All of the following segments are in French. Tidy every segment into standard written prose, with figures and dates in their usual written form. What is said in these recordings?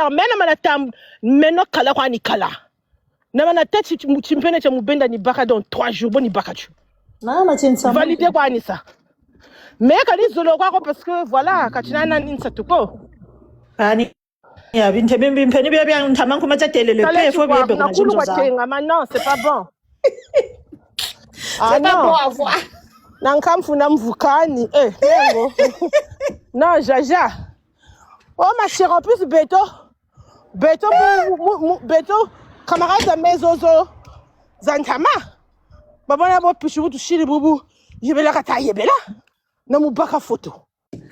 mais maintenant kala kwa ni kala. Na na tête tu mpene cha mubenda ni baka dans 3 jours bon ni baka tu. Na machinsa. Valider kwa ni ça. Mais kali zolo kwa parce que voilà katina na ninsa tuko. Ani ya binte bimbi mpeni bia bia ntamangu machatele le pe fo bia na kulu kwa tenga maintenant c'est pas bon. C'est pas bon à voir. Nankamfu na mvukani yengo. Non Jaja. Oh ma chère en plus Beto camarade de mezozo zantama babana bo pishu tu shiri bubu yebela kata yebela na mubaka photo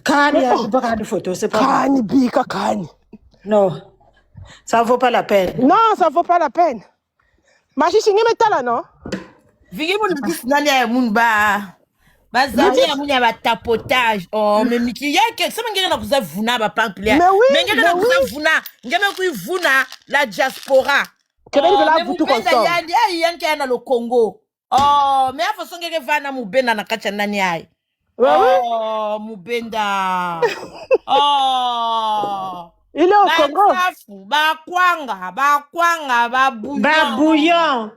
kani ya mubaka de photo c'est pas kani bika kani non ça vaut pas la peine machichi ngemetala non vingi mun nani ya mun ba bazali ya mun ya ba tapotage oh mais miki yake sema ngeke na kuzavuna ba pample mais ngeke na kuzavuna ngeme kuivuna la diaspora kebeli bela butu constant yanke na le Congo oh mais afa songeke vana mubenda na kacha nani ai oh mubenda oh il est au Congo ba bouillon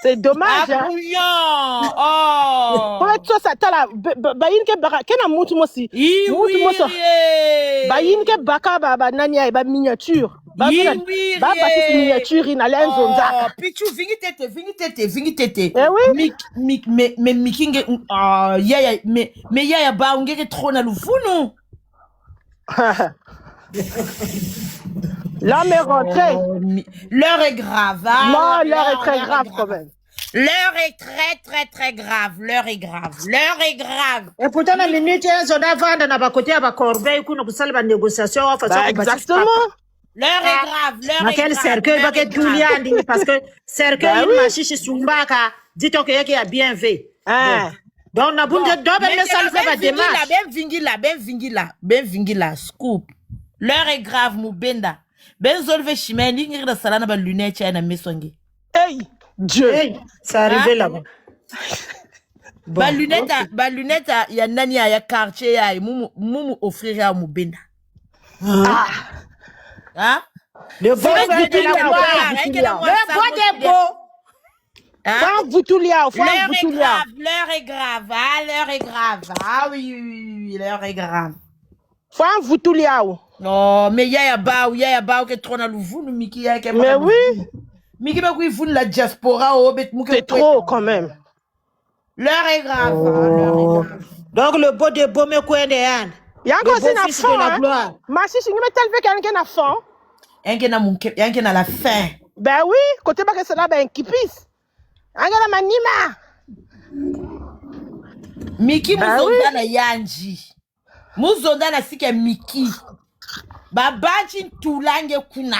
c'est dommage hein bouillon oh comment tu ça tala bayinke baka kena mutu mosi mutu moso bayinke baka ba nani ai ba miniature ba miniature ina lenzo nzaka pichu vingi tete eh oui mais mikinge yaya mais yaya ba ungeke trop na luvunu l'homme est rentré. L'heure est grave. Hein? Non, l'heure est très grave quand même. L'heure est très grave. L'heure est grave. Et pourtant, la minute, ils ont vendre na côté à Corbeil, qu'on a salé la négociation. Exactement. L'heure est grave. Quel cercueil, parce que cercueil, ma chiche Sumbaka, dit-on qu'il y a bien fait. Donc, on a besoin de ben vingila, scoop. L'heure est grave, Mubenda. Ben zolve chimeni, ngi da salana ba lunette ya na mesongi. Hey, Dieu. Hey, c'est arrivé là-bas. Ba lunette ya nani ya quartier ya mumu offrir ya Mubenda. Hein? Le bon de l'heure est grave. Ah oui, l'heure est grave. Fan vutuliao. Non, mais yaya bao que trop na luvunu miki ya ke. Mais oui. Miki ba kui vunu la diaspora o bet muke. C'est trop quand même. L'heure est grave. Donc le beau de beau me kwende yan. Yango c'est na fin. Machi chingi metal ve kanke na fin. Yanke na la fin. Ben oui, côté ba que c'est là ben kipis. Anga na manima. Miki muzonda na yanji. Muzonda na sike Miki. Babaji tulange kuna.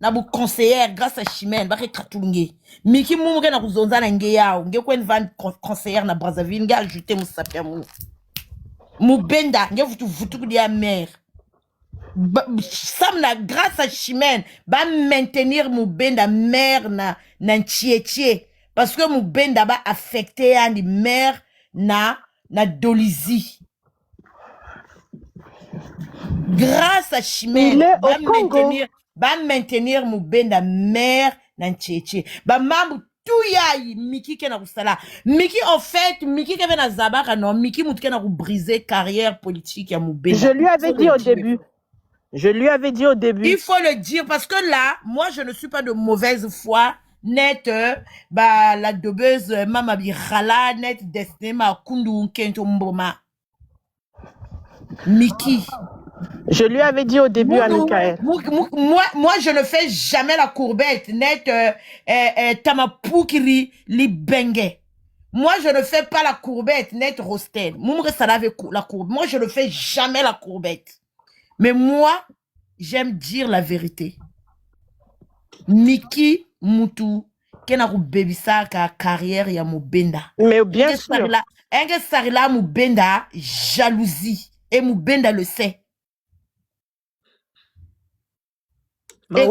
Na bu conseillère grâce à Chimène. Bake katulunge. Miki mumuke na kuzonda na nge yao. Nge kwen van conseillère na Brazzaville. Nge ajouté mousapia mou. Mubenda. Nge vutu kudi ya mère. Samna grâce à Chimène. Ba maintenir Mubenda mère na nchietche. Parce que Mubenda ba affecté à ni mère na Dolizy. Grâce à Chimène, va maintenir Mubenda mère nan tchétché. Ba mambu touyaï Miki kena kusala. Miki en fait, Miki kena na zabaka non, Miki mutke na briser carrière politique ya Mubenda. Je lui avais dit au début. Il faut le dire parce que là, moi je ne suis pas de mauvaise foi. Net la dobeuse mama bi khala net destiné ma kundu kento mboma. Miki. Je lui avais dit au début à Michael. Moi, je ne fais jamais la courbette. Net, tamapukiri li bengue. Moi, je ne fais pas la courbette. Net, Rostel. Moi, je ne fais jamais la courbette. Mais moi, j'aime dire la vérité. Miki Moutou, kena ku bebisa ka carrière ya Mubenda. Mais bien sûr. Enge sarila Mubenda, jalousie. Et Mubenda le sait. Et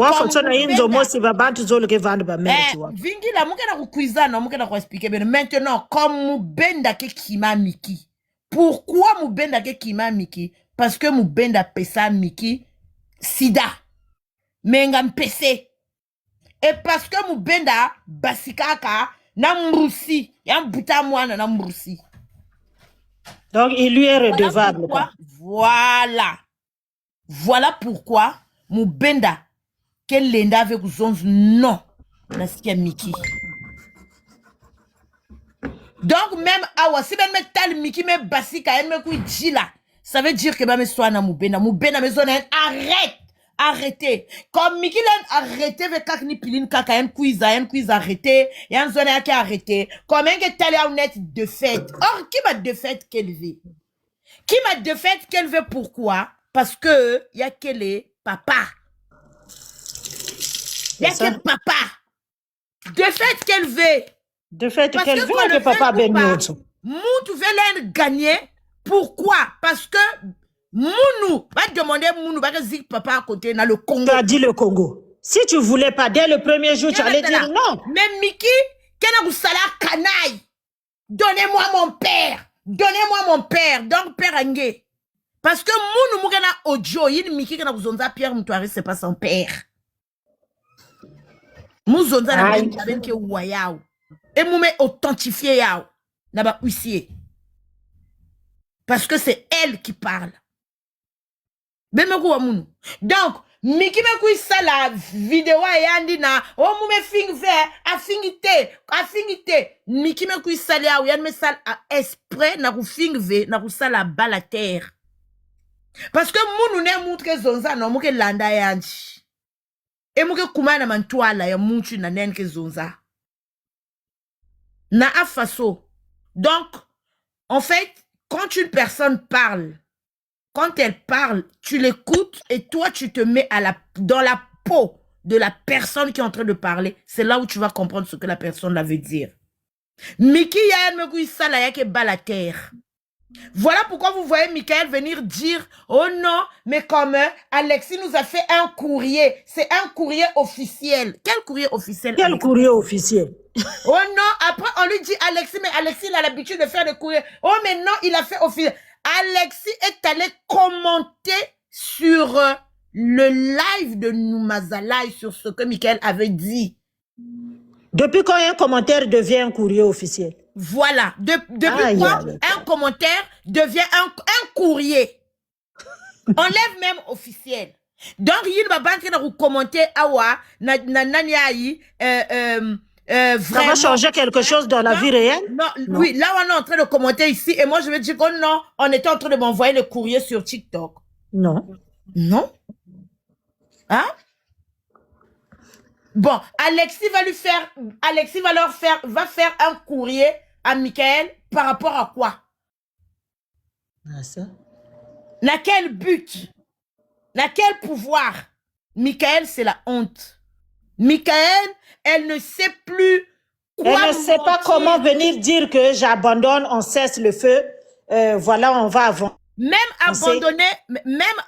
maintenant, comme Mubenda ke kima Miki. Pourquoi Mubenda ke kima Miki? Parce que Mubenda pesa Miki sida. menga mpese. Et parce que Mubenda basikaka na mrusi, ya mbuta mwana na mrusi. Donc il lui est redevable. Voilà pourquoi Mubenda qu'elle lenda avec Zonz non na sikia Miki. Donc même awa si ben metal Miki me basika elle me kui jila, ça veut dire que ba me soa na Mubenda me zone arrêtez. Comme Miki l'a arrêté avec kakni pilin kaka en quiz arrêté, et en zone qui arrêté. Comme un que tel honnête de fait. Or qui m'a de fait qu'elle veut? Qui m'a de fait qu'elle veut pourquoi? Parce que y a qu'elle est papa. Y a quel papa. De fait qu'elle veut. De fait qu'elle veut que papa ben Moutou veut gagner. Pourquoi? Parce que Mounou va demander Mounou va dire papa à côté dans le Congo. Tu as dit le Congo. Si tu voulais pas dès le premier jour, tu allais dire non. Mais Miki, qu'est-ce que ça la canaille? Donnez-moi mon père. Donnez-moi mon père. Donc père Angé. Parce que Mounou mougana audio, il Miki qui n'a pas Pierre Moutoiré, c'est pas son père. Mouzonza n'a pas dit que Wayao. Et mou me authentifié yao. N'a pas huissier. Parce que c'est elle qui parle. Donc, Miki me kui ça la vidéo yandi na oh mou me fing ver affinité Miki me kui ça ya ou yan me sal a esprit na ku fing ve na ku sal la bala terre. Parce que mounou ne montre zonza non mouke landa yandi. Et mouke kumana mantuala ya mouchu na nen ke zonza. Na afaso. Donc, en fait, quand une personne parle, quand elle parle, tu l'écoutes et toi, tu te mets dans la peau de la personne qui est en train de parler. C'est là où tu vas comprendre ce que la personne veut dire. Miki Yael me gouille ça là, qui bat la terre. Voilà pourquoi vous voyez Michael venir dire « Oh non, mais comme Alexis nous a fait un courrier. C'est un courrier officiel. » Quel courrier officiel? Quel courrier officiel? Oh non, après on lui dit Alexis, mais Alexis il a l'habitude de faire des courriers. Oh mais non, il a fait officiel. Alexis est allé commenter sur le live de Noumazalaï sur ce que Michael avait dit. Depuis quand un commentaire devient un courrier officiel? Voilà. Depuis quand un commentaire devient un courrier. On lève même officiel. Donc, il va pas commenter awa na naniaï ça va changer quelque chose dans la vie réelle? Non. Oui, là on est en train de commenter ici et moi je vais dire que non, on était en train de m'envoyer le courrier sur TikTok. Non. Non? Hein? Bon, Alexis va faire un courrier à Michael par rapport à quoi? Ah, ça? N'a quel but? N'a quel pouvoir? Michael, c'est la honte. Michael, elle ne sait plus quoi. Elle ne sait pas comment venir dire que j'abandonne, on cesse le feu. Voilà, on va avant. Même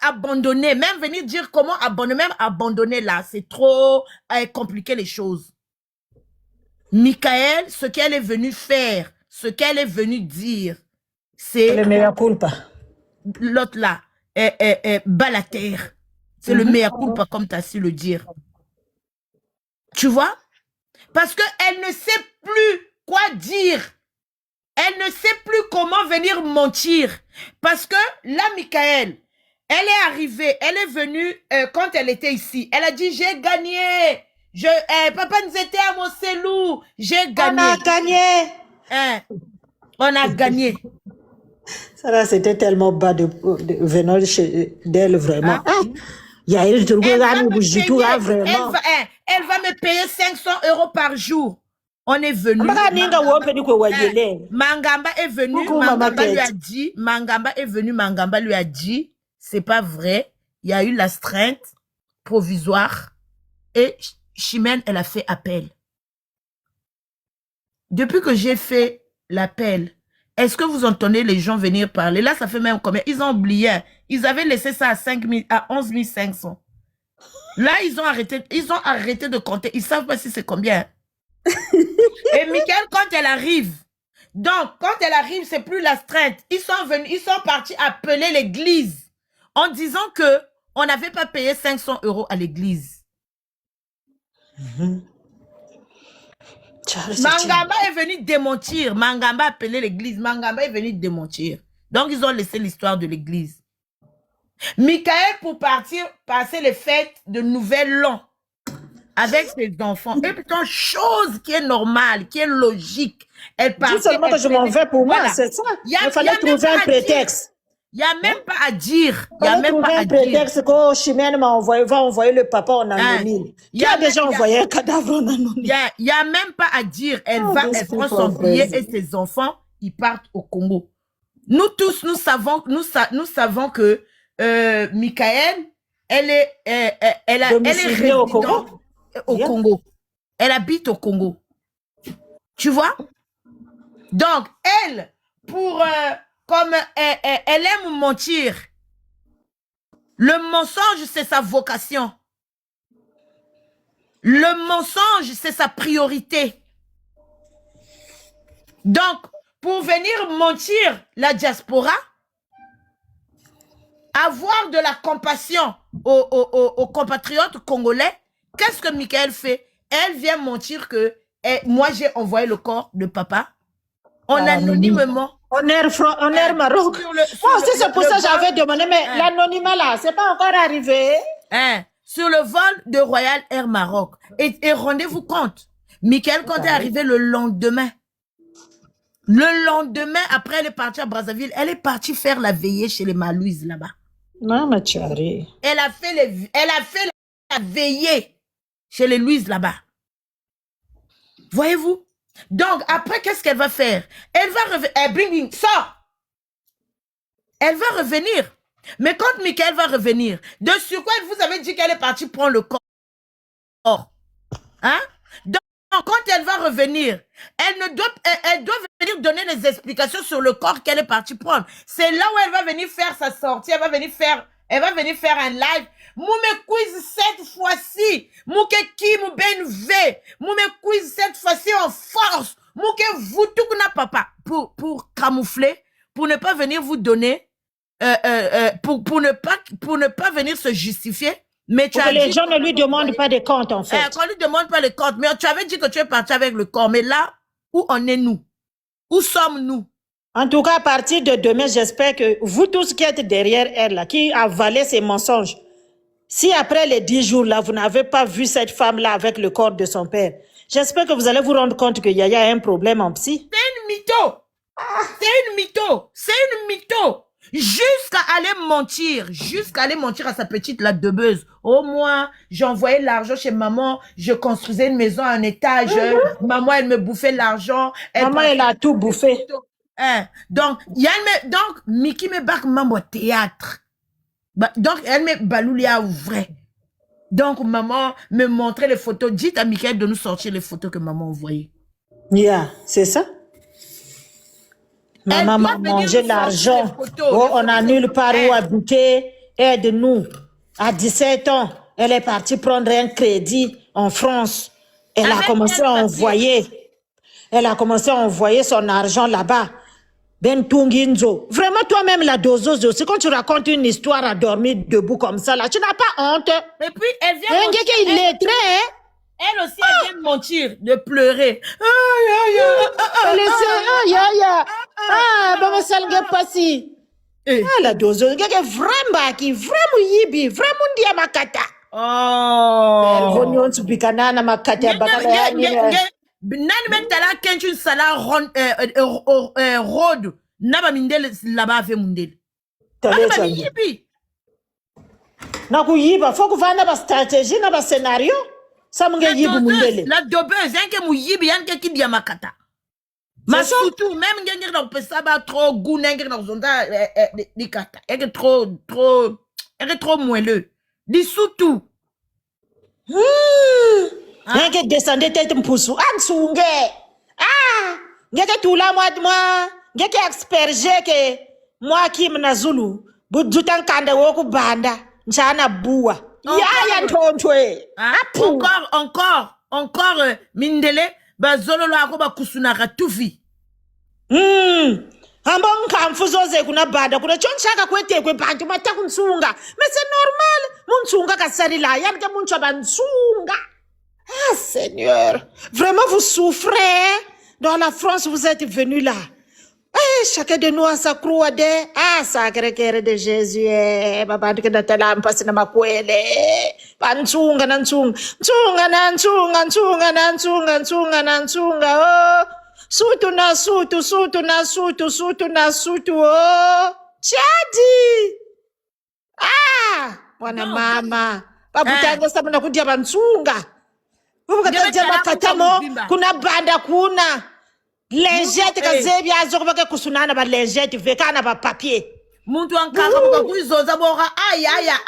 abandonner, même venir dire comment abandonner, même abandonner là, c'est trop compliqué les choses. Michael, ce qu'elle est venue faire, ce qu'elle est venue dire, c'est... Le meilleur culpa. L'autre là, bat la terre. C'est le meilleur culpa, comme tu as su le dire. Tu vois? Parce qu'elle ne sait plus quoi dire. Elle ne sait plus comment venir mentir. Parce que là, Michael, elle est arrivée, elle est venue quand elle était ici. Elle a dit, j'ai gagné. Papa nous était à Monselou. J'ai gagné. On a gagné. On a gagné. Ça là, c'était tellement bas venant d'elle, vraiment. Il y a elle va me payer 500 € par jour. On est venu. Mangamba est venu. Mangamba lui a dit, c'est pas vrai. Il y a eu l'astreinte provisoire et Chimène, elle a fait appel. Depuis que j'ai fait l'appel, est-ce que vous entendez les gens venir parler? Là, ça fait même combien? Ils ont oublié. Ils avaient laissé ça à 11 500. Là, ils ont arrêté de compter. Ils savent pas si c'est combien. Et Michael, quand elle arrive, c'est plus l'astreinte. Ils sont partis appeler l'église en disant que on n'avait pas payé 500 € à l'église. Mangamba est venu démentir. Mangamba a appelé l'église. Mangamba est venu démentir. Donc, ils ont laissé l'histoire de l'église. Michael, pour passer les fêtes de Nouvel An avec ses enfants. Et putain, chose qui est normale, qui est logique. Elle partait. Dis seulement que je m'en vais pour moi, c'est ça. Il fallait trouver un prétexte. Il n'y a même pas à dire. Il y a même pas à dire. Prétexte que Chimène va envoyer le papa en anonyme. Qui a déjà envoyé un cadavre en anonyme. Il n'y a même pas à dire. Elle prend son billet et ses enfants, ils partent au Congo. Nous tous, nous savons que Michael, elle est résidente au Congo. Elle habite au Congo. Tu vois? Donc, elle, comme elle aime mentir, le mensonge, c'est sa vocation. Le mensonge, c'est sa priorité. Donc, pour venir mentir la diaspora, avoir de la compassion aux compatriotes congolais, qu'est-ce que Michael fait? Elle vient mentir que moi, j'ai envoyé le corps de papa anonymement. Honneur Maroc. Moi aussi, c'est pour ça que j'avais demandé, mais l'anonymat là, c'est pas encore arrivé. Sur le vol de Royal Air Maroc. Et rendez-vous compte, Michael, quand est arrivé le lendemain, après elle est partie à Brazzaville, elle est partie faire la veillée chez les Malouises là-bas. Non, mais tu arrives. Elle a fait la veillée chez les Louises là-bas. Voyez-vous? Donc, après, qu'est-ce qu'elle va faire? Elle va revenir. Elle va revenir. Mais quand Michael va revenir, de sur quoi vous avez dit qu'elle est partie prendre le corps? Hein? Donc, quand elle va revenir, elle doit venir donner des explications sur le corps qu'elle est partie prendre. C'est là où elle va venir faire sa sortie. Elle va venir faire un live. Moume quiz cette fois-ci. Mouke qui mou ben ve. Moume quiz cette fois-ci en force. Mouke vous tout n'a papa. Pour camoufler, pour ne pas venir vous donner, pour ne pas venir se justifier. Mais tu as les gens ne lui demandent pas de compte, en fait. Qu'on lui demande pas les comptes. Mais tu avais dit que tu es parti avec le corps. Mais là, où en est nous? Où sommes-nous? En tout cas, à partir de demain, j'espère que vous tous qui êtes derrière elle, là, qui avalez ces mensonges, si après les 10 jours, là, vous n'avez pas vu cette femme-là avec le corps de son père, j'espère que vous allez vous rendre compte que Yaya a un problème en psy. C'est une mytho. C'est une mytho. C'est une mytho. Jusqu'à aller mentir à sa petite la debeuse. Au moins, j'envoyais l'argent chez maman, je construisais une maison à un étage, maman, elle me bouffait l'argent. Maman, elle a tout bouffé. Donc, Miki me bak maman théâtre. Donc, elle me baloulia vrai. Donc, maman me montrait les photos. Dites à Michael de nous sortir les photos que maman envoyait. Yeah, c'est ça. Maman m'a mangé l'argent. Oh, on n'a nulle part où habiter. Aide-nous. À 17 ans, elle est partie prendre un crédit en France. Elle a commencé à envoyer son argent là-bas. Ben Tunginzo. Vraiment, toi-même, la doseuse aussi, quand tu racontes une histoire à dormir debout comme ça, là, tu n'as pas honte. Et puis, elle vient mentir. Elle aussi, elle vient mentir, de pleurer. La doseuse, vraiment, qui vraiment yibi, vraiment ndiamakata. Nani metala kenchu sala road naba mindele là-bas fait mundele. Naba yibi. Na kuyiba faut que vana ba stratégie na ba scénario. Ça munge yibi mundele. La dobeuse yanke mu yibi yanke ki dia makata. Masutu même ngenge na pesa ba trop goût ngenge na zonda di kata. Yanke trop moelleux. Di sutu. Ngeke descendre tête mpusu ansunge ngeke tula moi ngeke asperger que moi qui mna Zulu budutan kanda woku banda nchana bua ya ntontwe encore mindele bazolo lako bakusunaka tuvi hamba nkamfuzoze kuna banda kuna chonchaka kwetekwe bantu matakunsunga mais c'est normal munsunga kasarila yanke muncho bansunga Ah, Seigneur. Vraiment, vous souffrez, hein? Dans la France, vous êtes venus là. Eh, chacun de nous a sa croix de. Ah, sacré cœur de Jésus. Baba, tu que tu l'as passé dans ma couelle. Panchunga, nanchunga. Chunga, nanchunga, chunga, nanchunga, chunga, nanchunga. Oh. Sutu na sutu, sutu na sutu, sutu na sutu. Oh. Chadi. Ah, wana mama. Babutanga sabu na kudia banchunga. Babukatadia makatamo. Kuna banda kuna. Lengette kazebi azoko bake kusunana ba lengette vekana ba papier. Muntu ankanga buka kuizoza boka aya.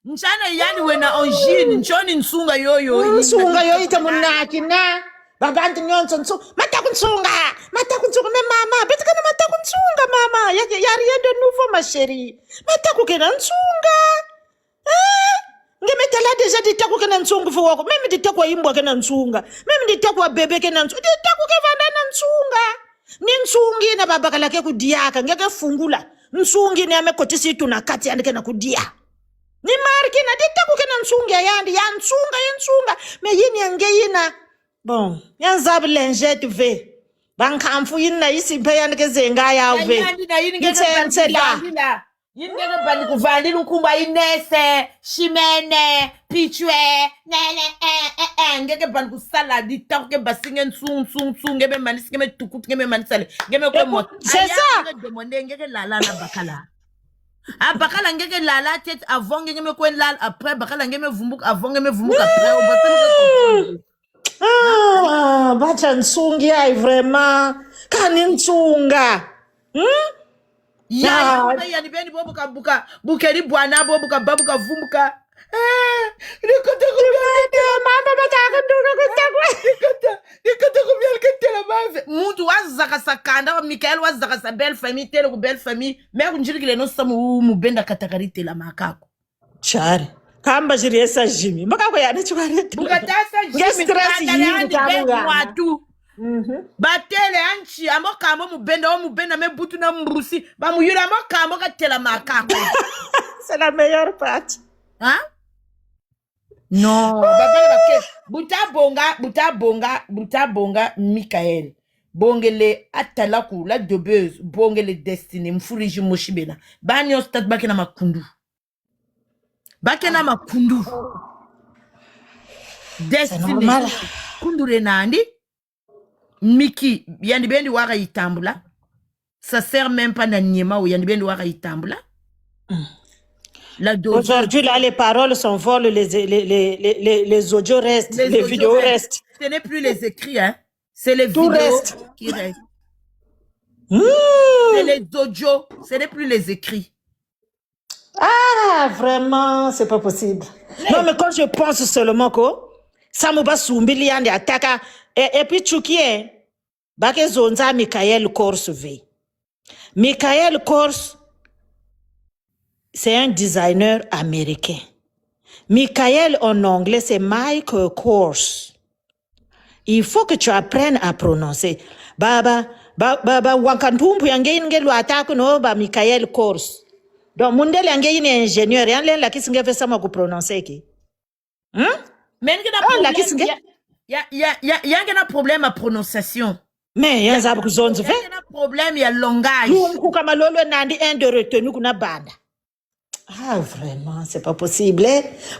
Nchana yani wena onjini nchoni nsunga yoyo. Nsunga yoyo ite munaki na. Babantu nyonso nsunga. Matakunsunga me mama. Betikana matakunsunga mama. Yari yende nouveau ma chérie. Matakukena nsunga. Ngemetela deja ditaku kena nsungu fuwako. Mimi ditaku wa imbwa kena nsunga. Mimi ditaku wa bebe kena nsunga. Ditaku kevanda na nsunga. Ni nsungi na babaka lake kudiaka. Ngeke fungula. Nsungi ni amekotisi tunakati yandike na kudia. Ni marki na ditaku kena nsungi ya yandi. Ya nsunga. Me yini yange yina. Bon. Yanzabu lengette ve. Bankamfu yina isi mpe yandike zenga ya ve. Yandi na yini ngeke Yingeke bani kuvandi lukumba inese, shimene, pichwe, ngeke bani kusaladi, takuke basinge nsung, ngebe manisi, ngebe tukut, ngebe manisale, ngebe kwe mot. C'est ça. Ngeke demande, ngeke lala na bakala. Bakala ngeke lala tete avant, ngeke kwen lala après, bakala ngeke vumbuk avant, ngeke vumbuk après. Ah, bacha nsungi ai vraiment. Kani nsunga. Yani beni buka bukeri bwana buka babuka vumbuka rikota kumyal ketela bave muntu wazaka sakanda Mikael wazaka sa belle famille tele ku belle famille mais kunjirikile no samu mubenda katakarite la makako chari kamba jiri esa jimi makako yani chwarete buka tasa jimi stress yini kamuga batele anchi amokambo mubenda mebutu na mrusi bamuyura amokambo katela makako. C'est la meilleure partie. Hein? Non, buta bonga Mikael bongele atalaku la dobeuse bongele destiny mfuriji moshibena banyo stat bakena makundu destiny kundure nandi Miki yandi bendi waka itambula ça sert même pas na nyema ou yandi bendi waka itambula. Aujourd'hui là les paroles sont folles, les audios restent, les vidéos restent. Ce n'est plus les écrits hein, c'est les vidéos qui restent. C'est les audios, ce n'est plus les écrits. Ah vraiment c'est pas possible. Non mais quand je pense seulement que ça me va sombili yandi ataka et puis Tchoukie, Bake Zonza Michael Kors V. Michael Kors, c'est un designer américain. Michael en anglais, c'est Mike Kors. Il faut que tu apprennes à prononcer. Baba, wakantumpu yange inge luataku no ba Michael Kors. Donc, mundele yange ine ingénieur, yange la kisinge fesa ma ku prononcer ki. Mais il y a un problème à prononciation. Mais il y a un problème, il y a langage. Un de retenu kuna banda. Ah vraiment, c'est pas possible.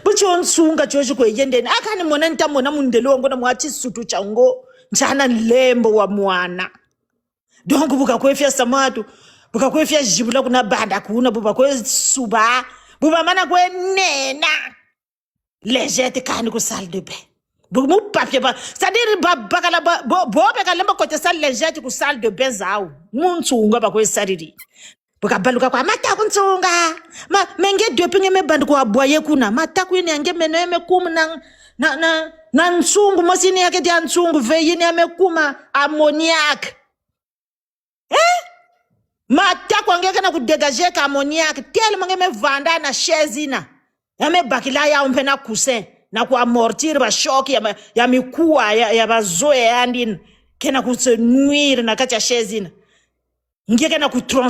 Buchon sunga chojo ko yende akani monenta mona mundelo ngo na mwachi sutu chango njana lembo wa mwana. Donc buka kwefia samatu, buka kwefia jibula kuna banda kuna buba kwe suba, buba mana kwe nena. Légète kani ko salle de bain. Bumu papier ba, c'est-à-dire bakala bo bekala mba kote salle légète ko salle de bain zao. Muntunga ba kwe sariri. Bukabaluka kwa mata kuntunga. Menge dopinge me bandu kwa boye kuna. Mata kwini yange meno yeme kumu na nsungu. Mosini yake dia nsungu veyini yame kuma ammoniac. Mata kwa ngeke na kudegaje ka ammoniac. Tel mange me vanda na shezina. Yame bakila ya umpena kusen. Na kwa amortir ba shock ya mikuwa ya bazoe yandin. Kena kuse nuire na kacha shezina. Ngeke na kutron